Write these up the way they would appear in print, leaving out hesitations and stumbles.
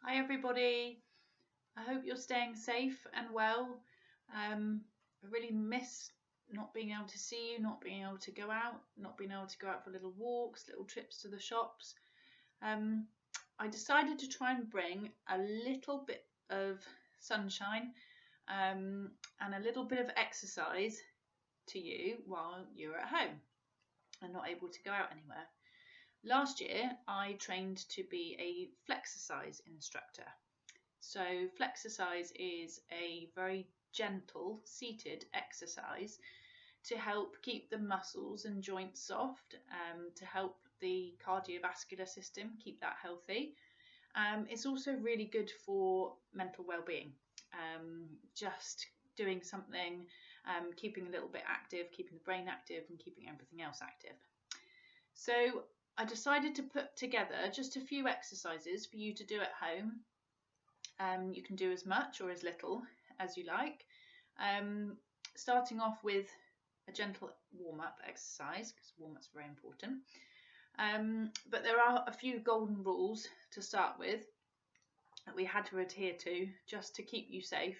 Hi everybody, I hope you're staying safe and well. I really miss not being able to see you, not being able to go out, not being able to go out for little walks, little trips to the shops. I decided to try and bring a little bit of sunshine and a little bit of exercise to you while you're at home and not able to go out anywhere. Last year, I trained to be a Flexercise instructor. So Flexercise is a very gentle seated exercise to help keep the muscles and joints soft, to help the cardiovascular system keep that healthy. It's also really good for mental well-being. Just doing something, keeping a little bit active, keeping the brain active and keeping everything else active. So I decided to put together just a few exercises for you to do at home. You can do as much or as little as you like. Starting off with a gentle warm-up exercise, because warm-up's very important. But there are a few golden rules to start with that we had to adhere to just to keep you safe.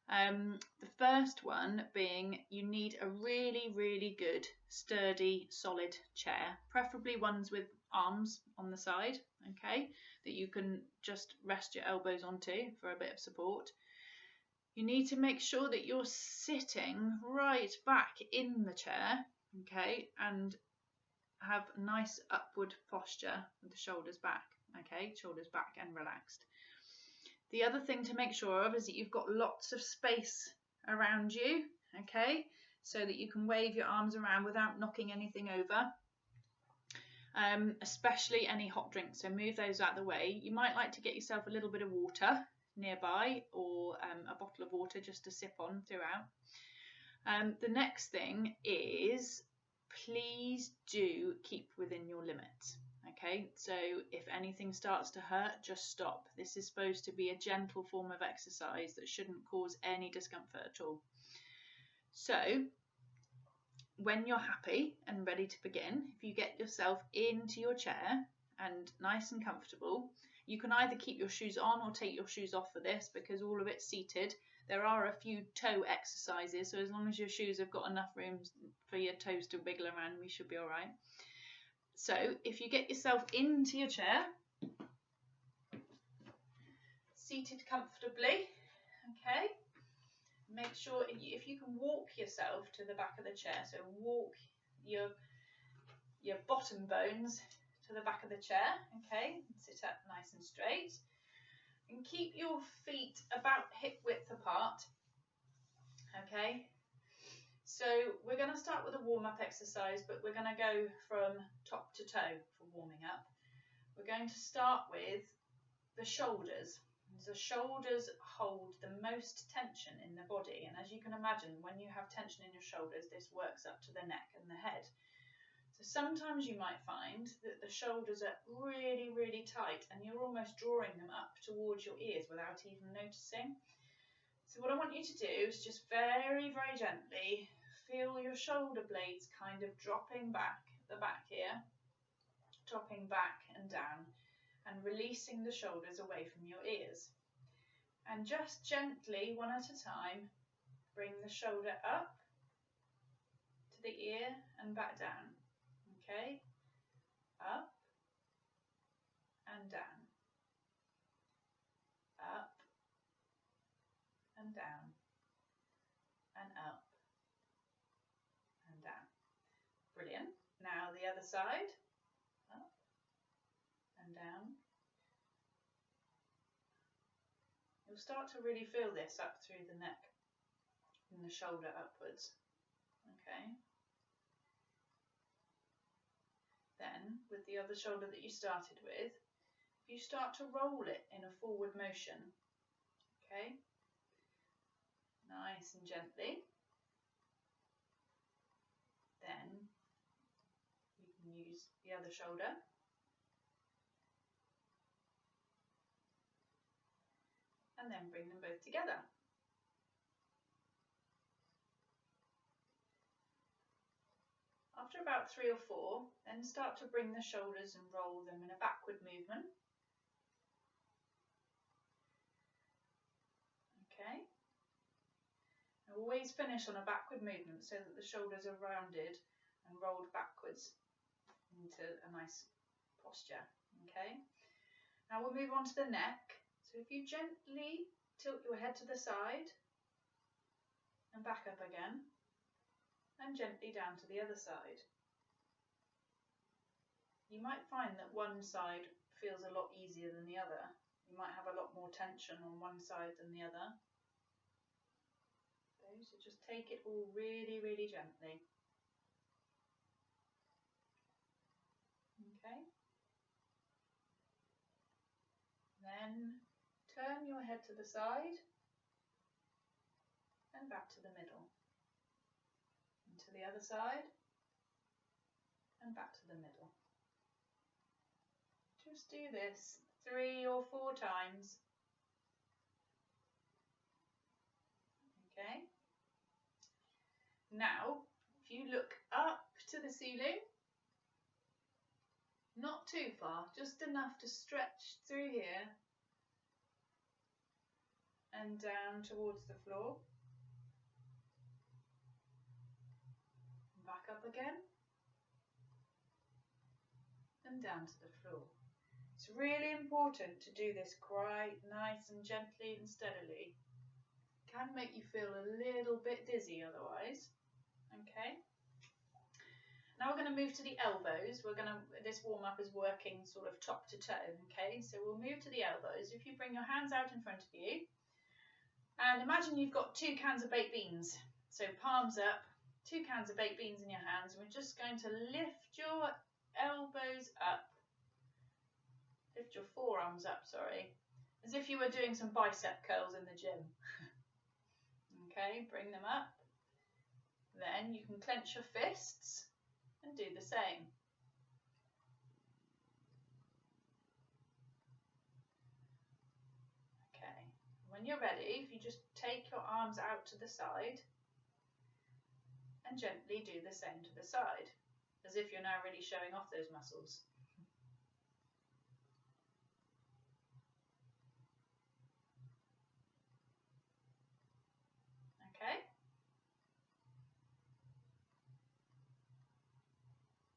The first one being you need a really, really good, sturdy, solid chair, preferably ones with arms on the side, okay, that you can just rest your elbows onto for a bit of support. You need to make sure that you're sitting right back in the chair, okay, and have a nice upward posture with the shoulders back, okay, shoulders back and relaxed. The other thing to make sure of is that you've got lots of space around you, okay, so that you can wave your arms around without knocking anything over, especially any hot drinks, so move those out of the way. You might like to get yourself a little bit of water nearby or a bottle of water just to sip on throughout. The next thing is please do keep within your limits. Okay, so if anything starts to hurt, just stop. This is supposed to be a gentle form of exercise that shouldn't cause any discomfort at all. So when you're happy and ready to begin, if you get yourself into your chair and nice and comfortable, you can either keep your shoes on or take your shoes off for this because all of it's seated. There are a few toe exercises, so as long as your shoes have got enough room for your toes to wiggle around, we should be all right. So if you get yourself into your chair, seated comfortably, okay, make sure if you can walk yourself to the back of the chair, so walk your bottom bones to the back of the chair, okay, and sit up nice and straight, and keep your feet about hip width apart, okay. So we're going to start with a warm-up exercise, but we're going to go from top to toe for warming up. We're going to start with the shoulders. The shoulders hold the most tension in the body, and as you can imagine, when you have tension in your shoulders, this works up to the neck and the head. So sometimes you might find that the shoulders are really, really tight and you're almost drawing them up towards your ears without even noticing. So what I want you to do is just very, very gently feel your shoulder blades kind of dropping back at the back here, dropping back and down, and releasing the shoulders away from your ears. And just gently, one at a time, bring the shoulder up to the ear and back down. Okay? Up and down. Up and down. And up and down. Brilliant. Now the other side. Up and down. You'll start to really feel this up through the neck and the shoulder upwards. Okay. Then, with the other shoulder that you started with, if you start to roll it in a forward motion, okay, nice and gently, then you can use the other shoulder. And then bring them both together. After about 3 or 4, then start to bring the shoulders and roll them in a backward movement. always finish on a backward movement so that the shoulders are rounded and rolled backwards into a nice posture. Okay, now we'll move on to the neck. So if you gently tilt your head to the side and back up again, and gently down to the other side. You might find that one side feels a lot easier than the other. You might have a lot more tension on one side than the other. Okay, so just take it all really, really gently. Okay. Then turn your head to the side and back to the middle. And to the other side and back to the middle. Just do this 3 or 4 times. Okay. Now, if you look up to the ceiling, not too far, just enough to stretch through here and down towards the floor. Back up again and down to the floor. It's really important to do this quite nice and gently and steadily. It can make you feel a little bit dizzy otherwise. Okay. Now we're going to move to the elbows. This warm-up is working sort of top to toe. Okay, so we'll move to the elbows. If you bring your hands out in front of you, and imagine you've got 2 cans of baked beans. So palms up, 2 cans of baked beans in your hands. We're just going to lift your elbows up. Lift your forearms up, sorry. As if you were doing some bicep curls in the gym. Okay, bring them up. Then you can clench your fists and do the same. Okay, when you're ready, if you just take your arms out to the side and gently do the same to the side, as if you're now really showing off those muscles. Okay?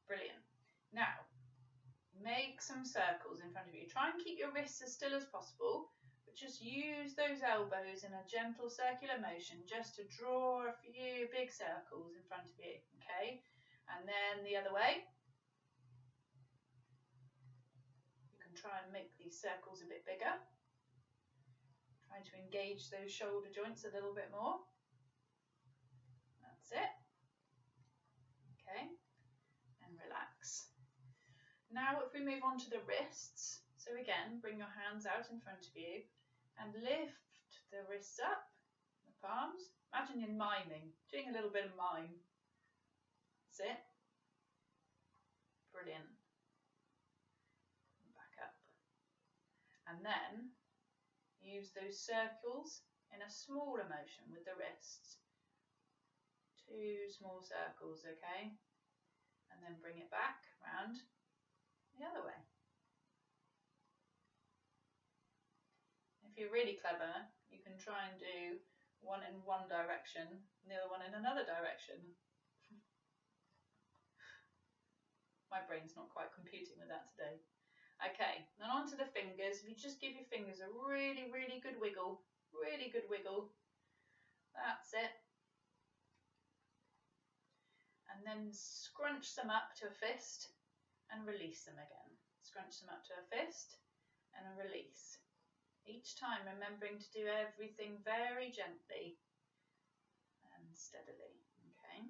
Brilliant. Now, make some circles in front of you. Try and keep your wrists as still as possible, but just use those elbows in a gentle circular motion just to draw a few big circles in front of you. Okay? And then the other way. You can try and make these circles a bit bigger. Trying to engage those shoulder joints a little bit more. That's it. Okay, and relax. Now if we move on to the wrists, so again, bring your hands out in front of you and lift the wrists up, the palms. Imagine you're miming, doing a little bit of mime. That's it. Brilliant. Back up. And then use those circles in a smaller motion with the wrists. 2 small circles, okay? And then bring it back round the other way. If you're really clever, you can try and do one in one direction and the other one in another direction. My brain's not quite computing with that today. Okay, then on to the fingers. If you just give your fingers a really, really good wiggle, that's it. And then scrunch them up to a fist and release them again. Scrunch them up to a fist and a release. Each time remembering to do everything very gently and steadily. Okay.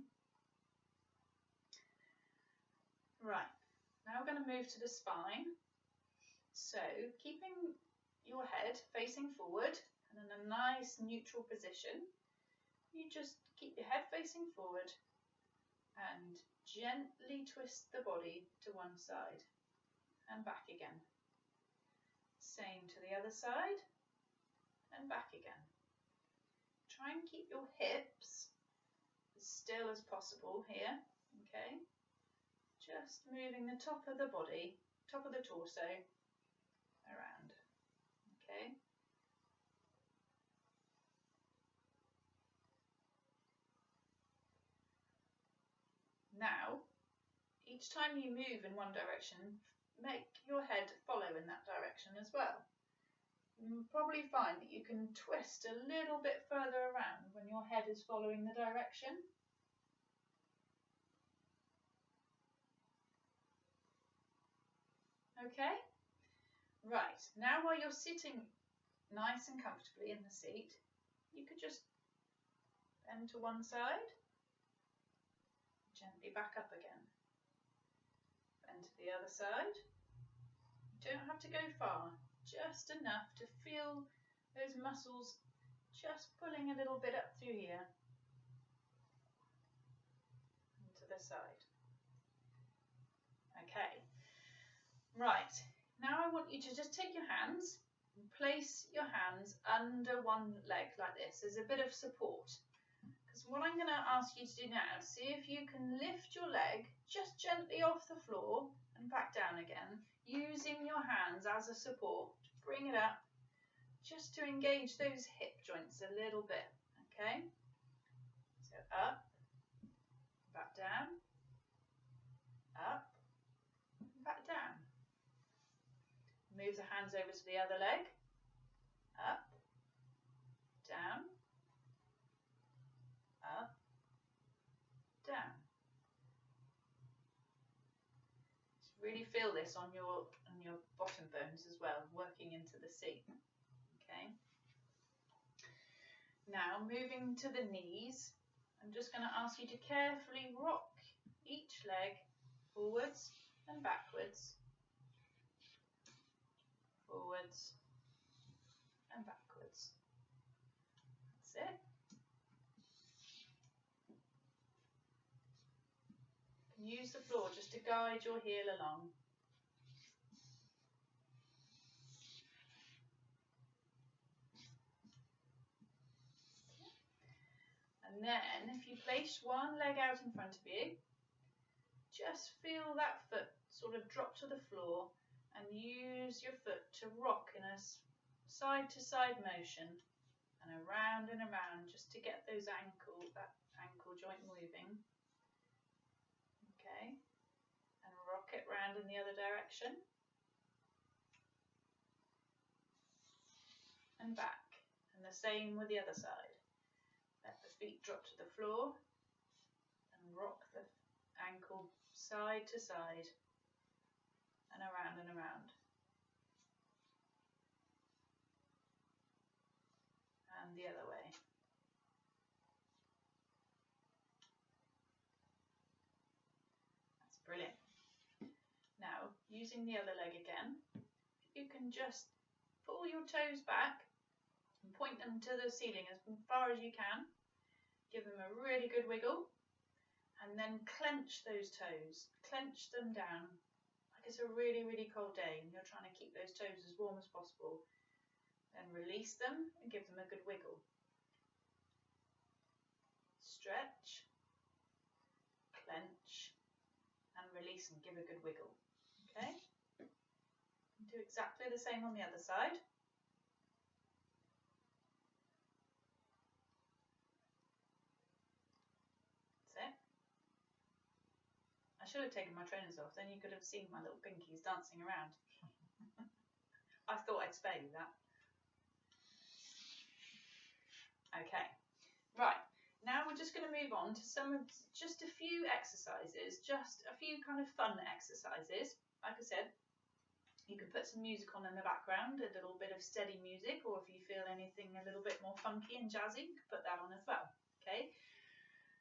Right, now we're going to move to the spine. So keeping your head facing forward and in a nice neutral position, you just keep your head facing forward and gently twist the body to one side and back again. Same to the other side and back again. Try and keep your hips as still as possible here, okay? Just moving the top of the body, top of the torso around, okay? each time you move in one direction, make your head follow in that direction as well. You'll probably find that you can twist a little bit further around when your head is following the direction. Okay? Right, now while you're sitting nice and comfortably in the seat, you could just bend to one side, gently back up again. Bend to the other side. You don't have to go far, just enough to feel those muscles just pulling a little bit up through here. And to the side. Okay. Right, now I want you to just take your hands and place your hands under one leg like this as a bit of support. Because what I'm going to ask you to do now, see if you can lift your leg just gently off the floor and back down again, using your hands as a support. Bring it up, just to engage those hip joints a little bit, okay? So up, back down, up, back down. Move the hands over to the other leg, up, down, up, down. Just really feel this on your bottom bones as well, working into the seat. Okay. Now moving to the knees, I'm just going to ask you to carefully rock each leg forwards and backwards. Forwards and backwards. That's it. You can use the floor just to guide your heel along. And then if you place one leg out in front of you, just feel that foot sort of drop to the floor and use your foot to rock in a side to side motion and around just to get that ankle joint moving. Okay, and rock it round in the other direction and back, and the same with the other side. Let the feet drop to the floor and rock the ankle side to side and around and around. And the other way. That's brilliant. Now, using the other leg again, you can just pull your toes back and point them to the ceiling as far as you can. Give them a really good wiggle. And then clench those toes. Clench them down. It's a really, really cold day and you're trying to keep those toes as warm as possible. Then release them and give them a good wiggle. Stretch, clench, and release and give a good wiggle. Okay? Do exactly the same on the other side. That's it. I should have taken my trainers off, then you could have seen my little pinkies dancing around. I thought I'd spare you that. Okay, right, now we're just going to move on to just a few exercises, just a few kind of fun exercises. Like I said, you can put some music on in the background, a little bit of steady music, or if you feel anything a little bit more funky and jazzy, you can put that on as well. Okay,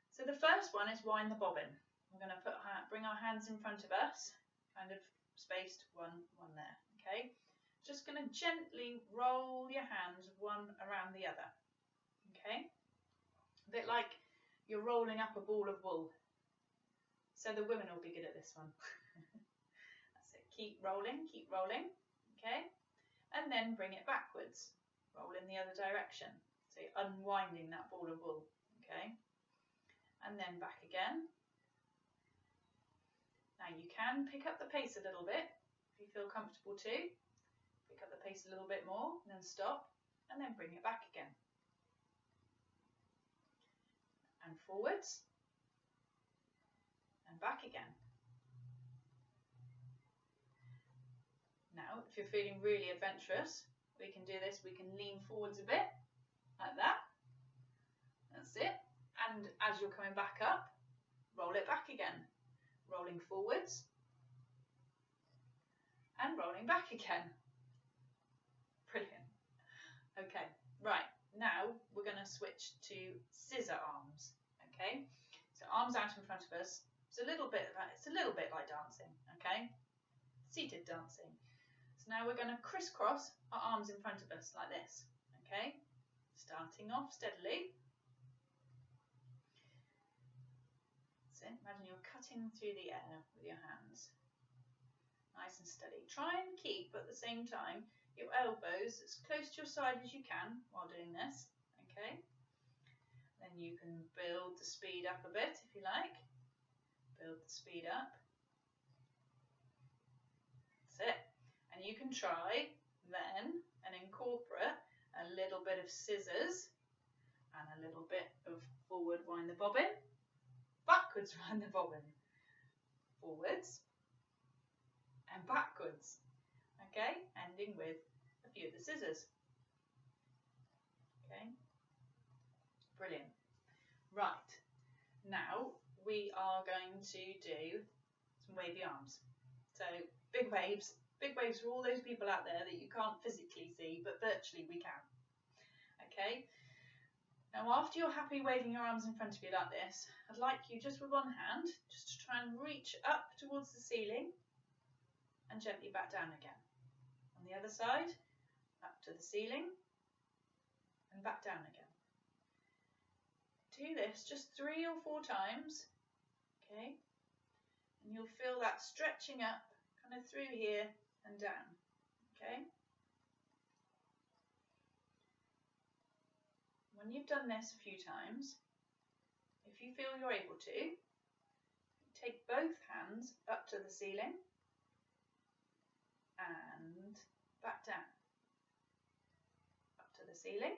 so the first one is wind the bobbin. We're going to bring our hands in front of us, kind of spaced one there, okay? Just going to gently roll your hands one around the other, okay? A bit like you're rolling up a ball of wool. So the women will be good at this one. That's it, keep rolling, okay? And then bring it backwards, roll in the other direction. So you're unwinding that ball of wool, okay? And then back again. Now you can pick up the pace a little bit if you feel comfortable to. Pick up the pace a little bit more and then stop and then bring it back again. And forwards and back again. if you're feeling really adventurous, we can do this. We can lean forwards a bit, like that. That's it. And as you're coming back up, roll it back again. Rolling forwards and rolling back again. Brilliant. Okay, right. Now we're going to switch to scissor arms. Okay, so arms out in front of us. It's a little bit like dancing. Okay, seated dancing. So now we're going to crisscross our arms in front of us like this. Okay, starting off steadily. So imagine you're cutting through the air with your hands. Nice and steady. Try and keep at the same time your elbows as close to your side as you can while doing this. Okay. Then you can build the speed up a bit if you like. Build the speed up. That's it. And you can try then and incorporate a little bit of scissors and a little bit of forward wind the bobbin, backwards wind the bobbin, forwards and backwards. Okay, ending with a few of the scissors. Okay, brilliant. Right, now we are going to do some wavy arms. So big waves for all those people out there that you can't physically see, but virtually we can. Okay, now after you're happy waving your arms in front of you like this, I'd like you just with one hand, just to try and reach up towards the ceiling and gently back down again. On the other side, up to the ceiling and back down again. Do this just 3 or 4 times, okay? And you'll feel that stretching up kind of through here and down, okay? When you've done this a few times, if you feel you're able to, take both hands up to the ceiling and back down, up to the ceiling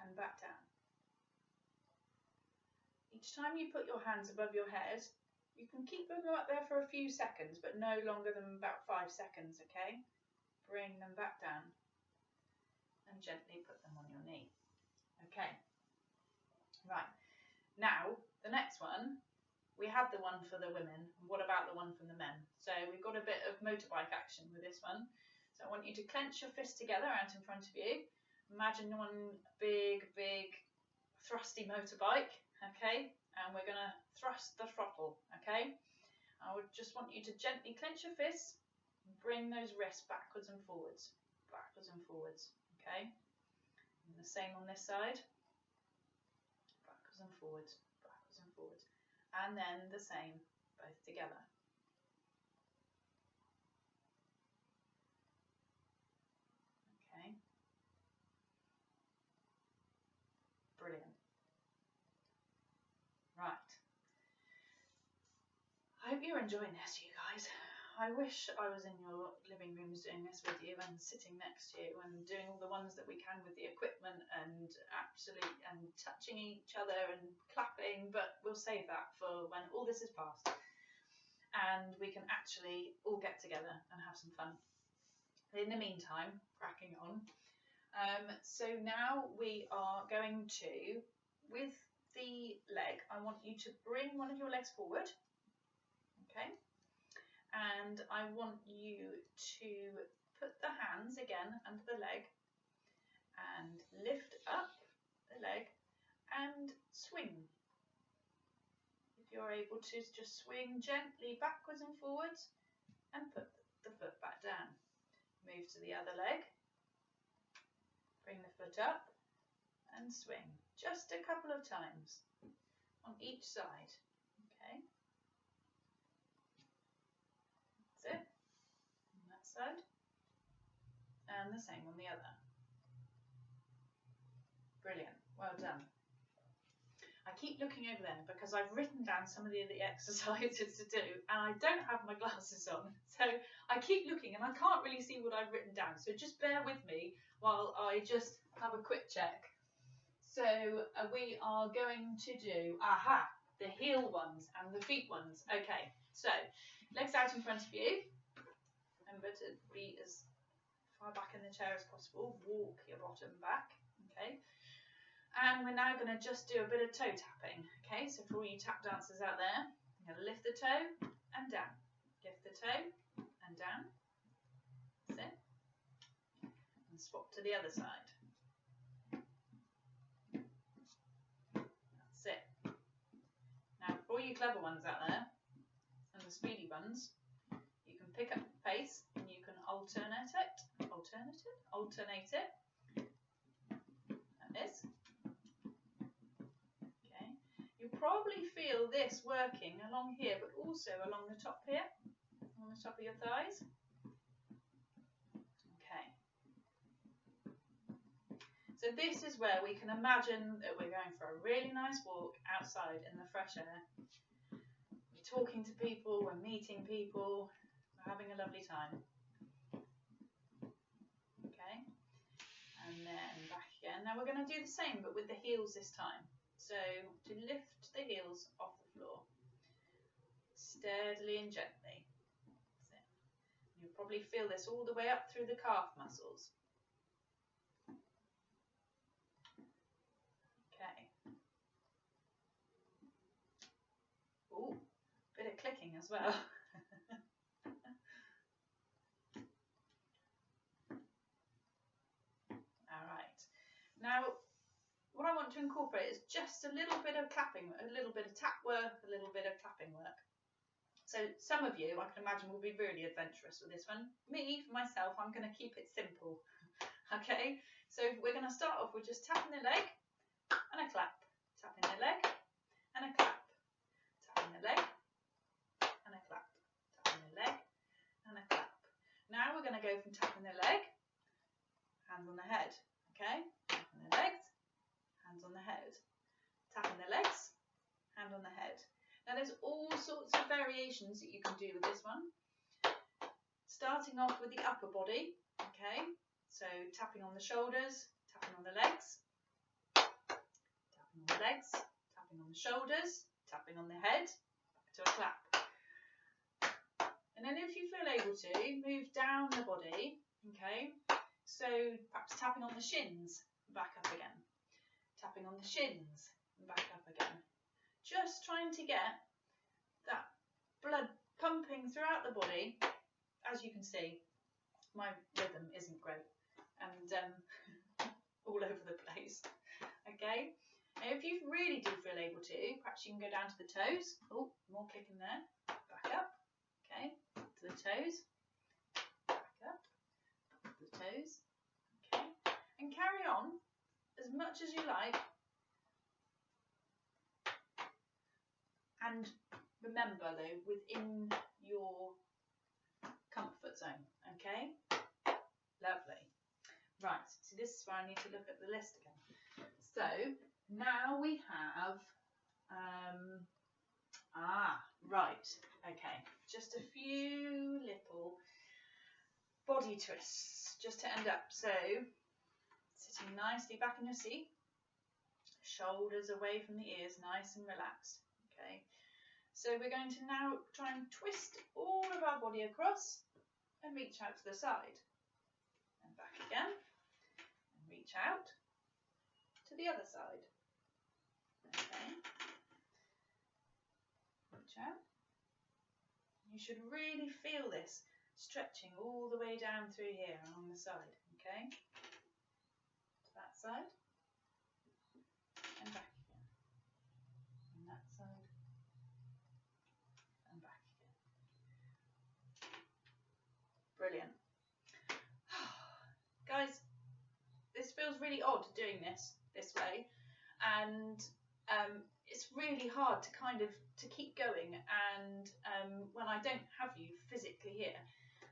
and back down. Each time you put your hands above your head, you can keep them up there for a few seconds, but no longer than about 5 seconds, okay? Bring them back down and gently put them on your knee. Okay, right. Now, the next one, we had the one for the women. What about the one from the men? So we've got a bit of motorbike action with this one. So I want you to clench your fists together out in front of you. Imagine one big thrusty motorbike, okay? And we're going to thrust the throttle, okay? I would just want you to gently clench your fists and bring those wrists backwards and forwards, okay? And the same on this side, backwards and forwards, and then the same, both together. Okay, brilliant. Right, I hope you're enjoying this, you guys. I wish I was in your living rooms doing this with you and sitting next to you and doing all the ones that we can with the equipment and touching each other and clapping, but we'll save that for when all this is past and we can actually all get together and have some fun. In the meantime, cracking on. So now we are going to, with the leg, I want you to bring one of your legs forward, okay? And I want you to put the hands again under the leg and lift up the leg and swing. If you're able to, just swing gently backwards and forwards and put the foot back down. Move to the other leg, bring the foot up and swing. Just a couple of times on each side, okay? That's it, on that side, and the same on the other. Brilliant, well done. I keep looking over there because I've written down some of the exercises to do and I don't have my glasses on, so I keep looking and I can't really see what I've written down, so just bear with me while I just have a quick check. So we are going to do, the heel ones and the feet ones. Okay, so Legs out in front of you. Remember to be as far back in the chair as possible. Walk your bottom back. Okay. And we're now going to just do a bit of toe tapping. Okay, so for all you tap dancers out there, you're going to lift the toe and down. Lift the toe and down. That's it. And swap to the other side. That's it. Now, for all you clever ones out there, and the speedy ones, you can pick up the pace and you can alternate it. Like this. Okay. You probably feel this working along here, but also along the top here, on the top of your thighs. Okay. So this is where we can imagine that we're going for a really nice walk outside in the fresh air. We're talking to people, we're meeting people, we're having a lovely time. Okay, and then back again. Now we're going to do the same but with the heels this time. So to lift the heels off the floor, steadily and gently. That's it. You'll probably feel this all the way up through the calf muscles. Ooh, bit of clicking as well. Alright, now what I want to incorporate is just a little bit of clapping, a little bit of tap work, a little bit of clapping work. So some of you, I can imagine, will be really adventurous with this one. Me, for myself, I'm going to keep it simple. Okay, so we're going to start off with just tapping the leg and a clap, tapping the leg and a clap. Tapping the leg and a clap, tapping the leg and a clap. Now we're going to go from tapping the leg, hands on the head, okay? Tapping the legs, hands on the head. Tapping the legs, hand on the head. Now there's all sorts of variations that you can do with this one. Starting off with the upper body, okay? So tapping on the shoulders, tapping on the legs, tapping on the legs, tapping on the shoulders, tapping on the head, back to a clap. And then if you feel able to, move down the body, okay? So perhaps tapping on the shins, back up again. Tapping on the shins, back up again. Just trying to get that blood pumping throughout the body. As you can see, my rhythm isn't great and all over the place, okay? Now, if you really do feel able to, perhaps you can go down to the toes. Oh, more clicking there. Back up. Okay, to the toes. Back up. To the toes. Okay, and carry on as much as you like. And remember, though, within your comfort zone. Okay, lovely. Right, so this is where I need to look at the list again. So now we have, right, okay, just a few little body twists just to end up. So sitting nicely back in your seat, shoulders away from the ears, nice and relaxed, okay. So we're going to now try and twist all of our body across and reach out to the side and back again. Reach out to the other side. Okay. Reach out. You should really feel this stretching all the way down through here along the side. Okay. To that side and back again. And that side and back again. Brilliant. Guys, this feels really odd doing this way, and it's really hard to kind of keep going, and when I don't have you physically here.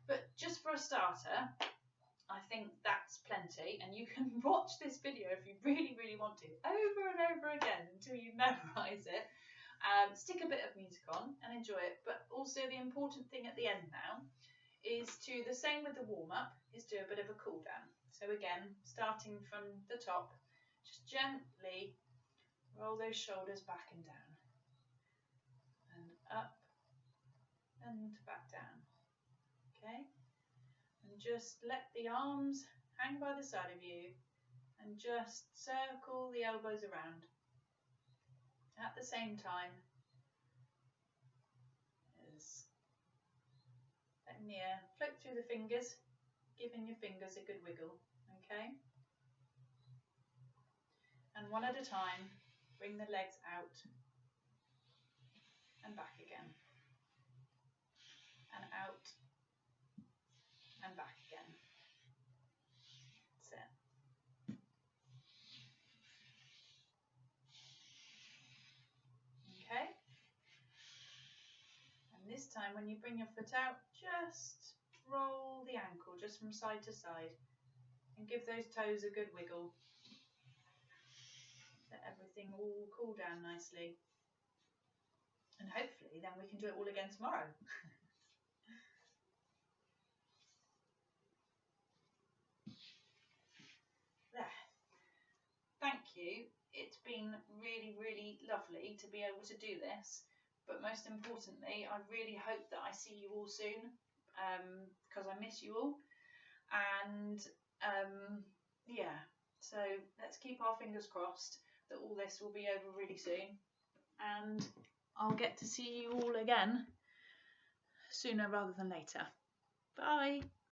But just for a starter, I think that's plenty, and you can watch this video if you really want to over and over again until you memorize it. Stick a bit of music on and enjoy it, but also the important thing at the end now is to, the same with the warm-up, is do a bit of a cool down. So again, starting from the top, just gently roll those shoulders back and down and up and back down. Okay, and just let the arms hang by the side of you and just circle the elbows around. At the same time as letting the air float through the fingers, giving your fingers a good wiggle, okay? And one at a time, bring the legs out and back again. And out and back again. That's it. Okay? And this time when you bring your foot out, just roll the ankle just from side to side and give those toes a good wiggle. Let everything all cool down nicely. And hopefully then we can do it all again tomorrow. There. Thank you. It's been really, really lovely to be able to do this. But most importantly, I really hope that I see you all soon, because I miss you all. And yeah, so let's keep our fingers crossed that all this will be over really soon. And I'll get to see you all again sooner rather than later. Bye.